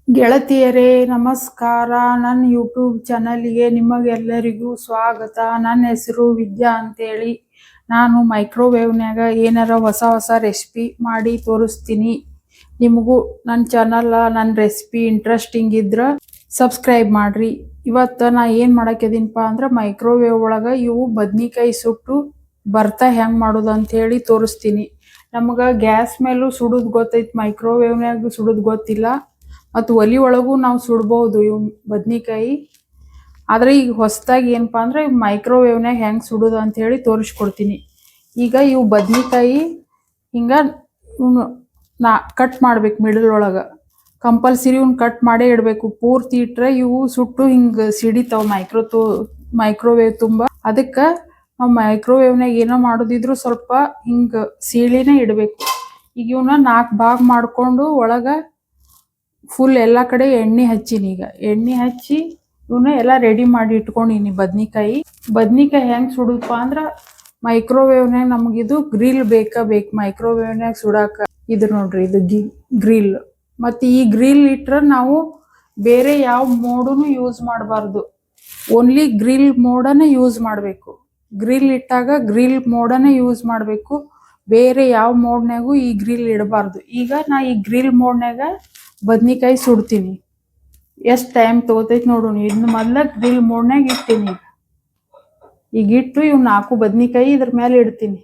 ಗೆಳತಿಯರೇ ನಮಸ್ಕಾರ. ನನ್ನ ಯೂಟ್ಯೂಬ್ ಚಾನಲ್ಗೆ ನಿಮಗೆಲ್ಲರಿಗೂ ಸ್ವಾಗತ. ನನ್ನ ಹೆಸರು ವಿದ್ಯಾ ಅಂತೇಳಿ. ನಾನು ಮೈಕ್ರೋವೇವ್ನಾಗ ಏನಾರ ಹೊಸ ಹೊಸ ರೆಸಿಪಿ ಮಾಡಿ ತೋರಿಸ್ತೀನಿ. ನಿಮಗೂ ನನ್ನ ಚಾನಲ್ ನನ್ನ ರೆಸಿಪಿ ಇಂಟ್ರೆಸ್ಟಿಂಗ್ ಇದ್ರೆ ಸಬ್ಸ್ಕ್ರೈಬ್ ಮಾಡ್ರಿ. ಇವತ್ತು ನಾ ಏನು ಮಾಡಕ್ಕಿದ್ದೀನಪ್ಪ ಅಂದ್ರೆ ಮೈಕ್ರೋವೇವ್ ಒಳಗೆ ಇವು ಬದ್ನಿಕಾಯಿ ಸುಟ್ಟು ಬರ್ತಾ ಹೆಂಗೆ ಮಾಡೋದು ಅಂಥೇಳಿ ತೋರಿಸ್ತೀನಿ. ನಮಗೆ ಗ್ಯಾಸ್ ಮೇಲೂ ಸುಡೋದು ಗೊತ್ತೈತೆ, ಮೈಕ್ರೋವೇವ್ನಾಗ ಸುಡೋದು ಗೊತ್ತಿಲ್ಲ. ಮತ್ತು ಒಲಿ ಒಳಗೂ ನಾವು ಸುಡ್ಬೋದು ಇವು ಬದ್ನಿಕಾಯಿ. ಆದರೆ ಈಗ ಹೊಸದಾಗಿ ಏನಪ್ಪ ಅಂದರೆ ಮೈಕ್ರೋವೇವ್ನಾಗ ಹೆಂಗೆ ಸುಡೋದು ಅಂಥೇಳಿ ತೋರಿಸ್ಕೊಡ್ತೀನಿ. ಈಗ ಇವು ಬದ್ನಿಕಾಯಿ ಹಿಂಗೆ ಇವನು ಕಟ್ ಮಾಡ್ಬೇಕು. ಮಿಡಲ್ ಒಳಗೆ ಕಂಪಲ್ಸರಿ ಇವ್ನ ಕಟ್ ಮಾಡೇ ಇಡಬೇಕು. ಪೂರ್ತಿ ಇಟ್ಟರೆ ಇವು ಸುಟ್ಟು ಹಿಂಗೆ ಸಿಡಿತಾವೆ ಮೈಕ್ರೋವೇವ್ ತುಂಬ. ಅದಕ್ಕೆ ನಾವು ಮೈಕ್ರೋವೇವ್ನಾಗ ಏನೋ ಮಾಡೋದಿದ್ರು ಸ್ವಲ್ಪ ಹಿಂಗೆ ಸೀಳಿನೇ ಇಡಬೇಕು. ಈಗ ಇವನ್ನ 4 ಭಾಗ ಮಾಡಿಕೊಂಡು ಒಳಗೆ ಫುಲ್ ಎಲ್ಲ ಕಡೆ ಎಣ್ಣೆ ಹಚ್ಚೀನಿ. ಈಗ ಎಣ್ಣೆ ಹಚ್ಚಿ ಇವನ್ನ ಎಲ್ಲ ರೆಡಿ ಮಾಡಿ ಇಟ್ಕೊಂಡಿನಿ. ಬದ್ನಿಕಾಯಿ ಹೆಂಗೆ ಸುಡುದಪ್ಪ ಅಂದ್ರೆ ಮೈಕ್ರೋವೇವ್ನಾಗ ನಮಗಿದು ಗ್ರಿಲ್ ಬೇಕು. ಮೈಕ್ರೋವೇವ್ನಾಗ ಸುಡಾಕ ಇದು ನೋಡ್ರಿ, ಇದು ಗ್ರಿಲ್. ಮತ್ತು ಈ ಗ್ರಿಲ್ ಇಟ್ರೆ ನಾವು ಬೇರೆ ಯಾವ ಮೋಡನ್ನು ಯೂಸ್ ಮಾಡಬಾರ್ದು, ಓನ್ಲಿ ಗ್ರಿಲ್ ಮೋಡನ್ನು ಯೂಸ್ ಮಾಡಬೇಕು. ಗ್ರಿಲ್ ಇಟ್ಟಾಗ ಗ್ರಿಲ್ ಮೋಡನ್ನು ಯೂಸ್ ಮಾಡಬೇಕು, ಬೇರೆ ಯಾವ ಮೋಡ್ನಾಗೂ ಈ ಗ್ರಿಲ್ ಇಡಬಾರ್ದು. ಈಗ ನಾ ಈ ಗ್ರಿಲ್ ಮೋಡ್ನಾಗ ಬದ್ನಿಕಾಯಿ ಸುಡ್ತೀನಿ. ಎಷ್ಟು ಟೈಮ್ ತೊಗೋತೈತಿ ನೋಡೋಣ. ಇನ್ನು ಮೊದಲ ಗ್ರಿಲ್ ಮೋಡ್ನಾಗ ಇಡ್ತೀನಿ. ಈಗ ಇಟ್ಟು ಇವು 4 ಬದ್ನಿಕಾಯಿ ಇದ್ರ ಮೇಲೆ ಇಡ್ತೀನಿ.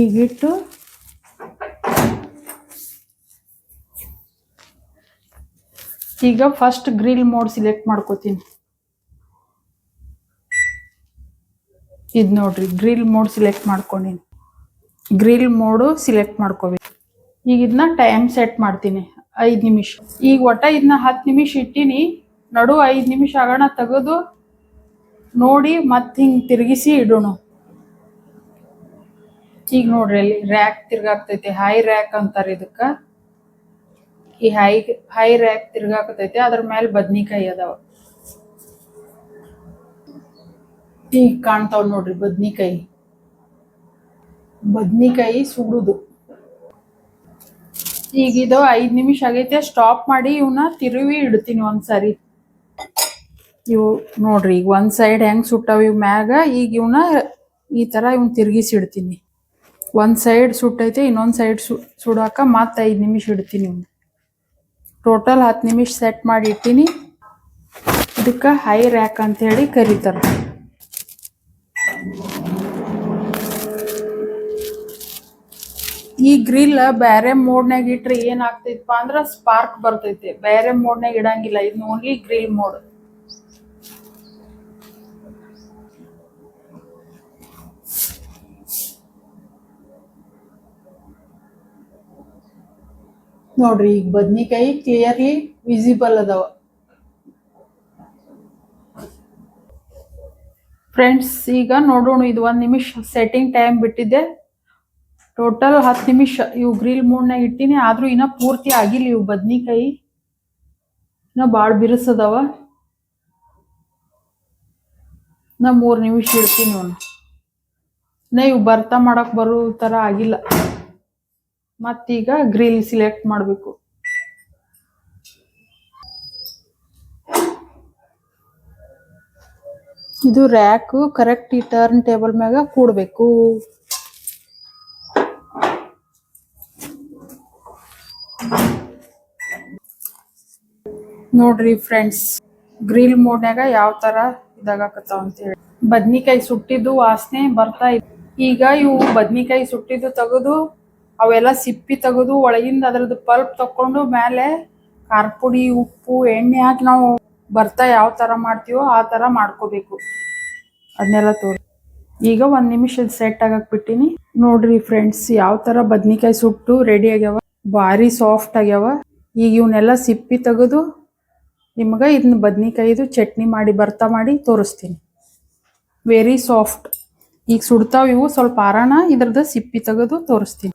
ಈಗಿಟ್ಟು ಈಗ ಫಸ್ಟ್ ಗ್ರಿಲ್ ಮೋಡ್ ಸಿಲೆಕ್ಟ್ ಮಾಡ್ಕೋತೀನಿ. ಇದು ನೋಡ್ರಿ, ಗ್ರಿಲ್ ಮೋಡ್ ಸಿಲೆಕ್ಟ್ ಮಾಡ್ಕೊಂಡಿನಿ. ಗ್ರಿಲ್ ಮೋಡು ಸಿಲೆಕ್ಟ್ ಮಾಡ್ಕೋಬೇಕು. ಈಗ ಇದನ್ನ ಟೈಮ್ ಸೆಟ್ ಮಾಡ್ತೀನಿ 5 ನಿಮಿಷ. ಈಗ ಇದನ್ನ 10 ನಿಮಿಷ ಇಟ್ಟೀನಿ. ನಡು 5 ನಿಮಿಷ ಆಗೋಣ ತೆಗೆದು ನೋಡಿ ಮತ್ತೆ ಹಿಂಗೆ ತಿರುಗಿಸಿ ಇಡೋಣ. ಈಗ ನೋಡ್ರಿ, ಅಲ್ಲಿ ರ್ಯಾಕ್ ತಿರ್ಗಾಕ್ತೈತಿ. ಹೈ ರ್ಯಾಕ್ ಅಂತಾರೆ ಇದಕ್ಕೆ. ಈ ಹೈ ರ್ಯಾಕ್ ತಿರ್ಗಾಕತೈತಿ. ಅದ್ರ ಮೇಲೆ ಬದ್ನಿಕಾಯಿ ಅದಾವ. ಈಗ ಕಾಣ್ತಾವ ನೋಡ್ರಿ ಬದ್ನಿಕಾಯಿ ಸುಡುದು. ಈಗ ಇದು 5 ನಿಮಿಷ ಆಗೈತೆ. ಸ್ಟಾಪ್ ಮಾಡಿ ಇವನ್ನ ತಿರುವಿ ಇಡ್ತೀನಿ ಒಂದ್ಸರಿ. ಇವು ನೋಡ್ರಿ, ಈಗ ಒಂದ್ ಸೈಡ್ ಹೆಂಗ್ ಸುಟ್ಟಾವ ಇವ್ ಮ್ಯಾಗ. ಈಗ ಇವನ್ನ ಈ ತರ ಇವನ್ ತಿರುಗಿಸಿ ಇಡ್ತೀನಿ. ಒಂದ್ ಸೈಡ್ ಸುಟ್ಟೈತೆ, ಇನ್ನೊಂದ್ ಸೈಡ್ ಸುಡಾಕ ಮತ್ತೆ 5 ನಿಮಿಷ ಇಡ್ತೀನಿ. ಇವ್ನ ಟೋಟಲ್ 10 ನಿಮಿಷ ಸೆಟ್ ಮಾಡಿ ಇಟ್ಟೀನಿ. ಇದಕ್ಕೆ ಹೈ ರ್ಯಾಕ್ ಅಂತ ಹೇಳಿ ಕರೀತಾರೆ. ಈ ಗ್ರಿಲ್ ಬೇರೆ ಮೋಡ್ನಾಗ ಇಟ್ರೆ ಏನಾಗ್ತೈತಪ್ಪ ಅಂದ್ರೆ ಸ್ಪಾರ್ಕ್ ಬರ್ತೈತೆ. ಬೇರೆ ಮೋಡ್ನಾಗ ಇಡಂಗಿಲ್ಲ, ಇದು ಓನ್ಲಿ ಗ್ರಿಲ್ ಮೋಡ್. ನೋಡ್ರಿ, ಈಗ ಬದ್ನಿಕಾಯಿ ಕ್ಲಿಯರ್ಲಿ ವಿಸಿಬಲ್ ಅದಾವ. ಫ್ರೆಂಡ್ಸ್, ಈಗ ನೋಡೋಣ. ಇದು 1 ನಿಮಿಷ ಸೆಟ್ಟಿಂಗ್ ಟೈಮ್ ಬಿಟ್ಟಿದ್ದೆ. ಟೋಟಲ್ 10 ನಿಮಿಷ ಇವು ಗ್ರಿಲ್ ಮೋಡ್ನಾಗ ಇಟ್ಟಿನಿ. ಆದ್ರೂ ಇನ್ನ ಪೂರ್ತಿ ಆಗಿಲ್ಲ ಇವು ಬದ್ನಿಕಾಯಿ. ಇನ್ನ ಭಾಳ ಬಿರುಸದಾವ. ನಾ 3 ನಿಮಿಷ ಇಡ್ತೀನಿ ಇವನ್ನ. ಇವು ಬರ್ತಾ ಮಾಡಕ್ ಬರೋ ತರ ಆಗಿಲ್ಲ. ಮತ್ತೀಗ ಗ್ರಿಲ್ ಸಿಲೆಕ್ಟ್ ಮಾಡಬೇಕು. ಇದು ರ್ಯಾಕ್ ಕರೆಕ್ಟ್ ಈ ಟರ್ನ್ ಟೇಬಲ್ ಮ್ಯಾಗ ಕೂಡಬೇಕು. ನೋಡ್ರಿ ಫ್ರೆಂಡ್ಸ್, ಗ್ರಿಲ್ ಮೋಡ್ನಾಗ ಯಾವ ತರ ಇದಾಗಕತ್ತಾವ ಅಂತೇಳಿ. ಬದ್ನಿಕಾಯಿ ಸುಟ್ಟಿದ್ದು ವಾಸನೆ ಬರ್ತಾ ಇದೆ. ಈಗ ಇವು ಬದ್ನಿಕಾಯಿ ಸುಟ್ಟಿದ್ದು ತೆಗೆದು ಅವೆಲ್ಲ ಸಿಪ್ಪಿ ತೆಗೆದು ಒಳಗಿಂದ ಅದ್ರದ್ದು ಪಲ್ಪ್ ತಕೊಂಡು ಮೇಲೆ ಖಾರಪುಡಿ, ಉಪ್ಪು, ಎಣ್ಣೆ ಹಾಕಿ ನಾವು ಬರ್ತಾ ಯಾವ ತರ ಮಾಡ್ತೀವೋ ಆ ತರ ಮಾಡ್ಕೋಬೇಕು. ಅದನ್ನೆಲ್ಲ ಈಗ 1 ನಿಮಿಷ ಸೆಟ್ ಆಗಕ್ ಬಿಟ್ಟಿನಿ. ನೋಡ್ರಿ ಫ್ರೆಂಡ್ಸ್, ಯಾವ ತರ ಬದ್ನಿಕಾಯಿ ಸುಟ್ಟು ರೆಡಿ ಆಗ್ಯಾವ. ಭಾರಿ ಸಾಫ್ಟ್ ಆಗ್ಯಾವ. ಈಗ ಇವನ್ನೆಲ್ಲ ಸಿಪ್ಪಿ ತೆಗೆದು ನಿಮ್ಗೆ ಇದನ್ನ ಬದ್ನಿಕಾಯಿದು ಚಟ್ನಿ ಮಾಡಿ ತೋರಿಸ್ತೀನಿ. Very soft. ಈಗ ಸುಡ್ತಾವ ಇವು. ಸ್ವಲ್ಪ ಆರಾಣ ಇದ್ರದ್ದು ಸಿಪ್ಪಿ ತೆಗೆದು ತೋರಿಸ್ತೀನಿ.